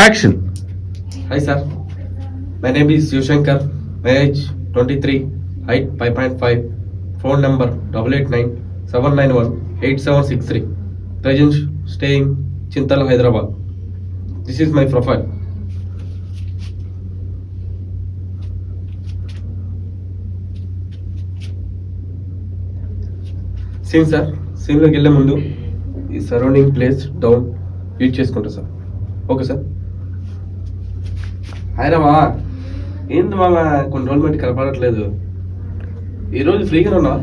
Action. Hi sir, my name is Yushankar, my age 23, height 5.5, phone number 889-791-8763, present staying Chintal, Hyderabad. This is my profile. Scene sir, సీన్లోకి వెళ్ళే ముందు ఈ surrounding place down use చేసుకుంటా సార్. Okay sir. Hi రా మావా, ఏంటి మావా కొన్ని రోజులు బట్టి కనపడట్లేదు. ఈరోజు ఫ్రీగా ఉన్నావా?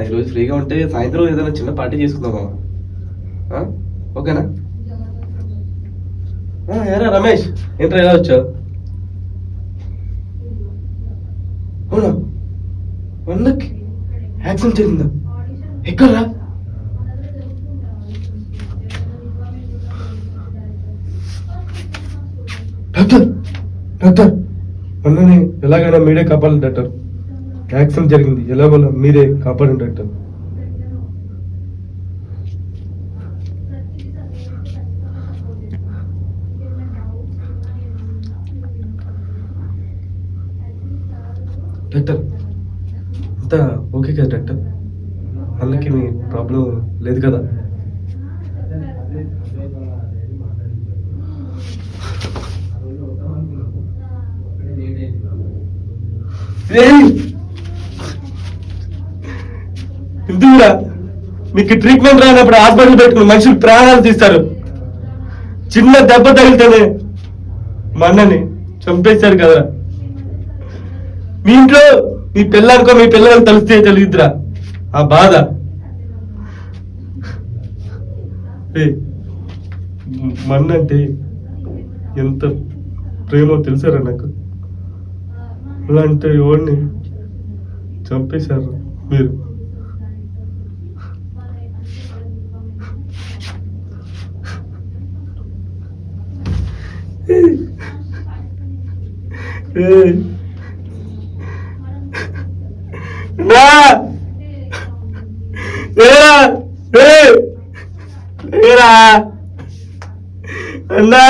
ఈరోజు ఫ్రీగా ఉంటే సాయంత్రం ఏదైనా చిన్న పార్టీ చేసుకుందాం మావా. ఓకేనా? ఏరా రమేష్, ఏంట్రా ఎలా వచ్చావు? అవునా, వందకి యాక్సిడెంట్ జరిగిందా? ఎక్కడ్రా? డాక్టర్ డాక్టర్ అన్నని ఎలాగైనా మీరే కాపాడాలి డాక్టర్. యాక్సిడెంట్ జరిగింది, ఎలాగోలా మీరే కాపాడండి డాక్టర్. డాక్టర్ అంతా ఓకే కదా డాక్టర్? అన్నకి మీ ప్రాబ్లం లేదు కదా? ఎందుకురా మీకు ట్రీట్మెంట్ రానప్పుడు హాస్పిటల్ పెట్టుకుని మనుషులు ప్రాణాలు తీస్తారు. చిన్న దెబ్బ తగిలితేనే మా అన్నని చంపేశారు కదా. మీ ఇంట్లో మీ పిల్లలకో మీ పిల్లలకు తెలిస్తే తెలియదురా ఆ బాధ. మన్నంటే ఎంత ప్రేమో తెలుసారా నాకు. అలాంటి ఎవరిని చంపేశారు మీరు. అన్నా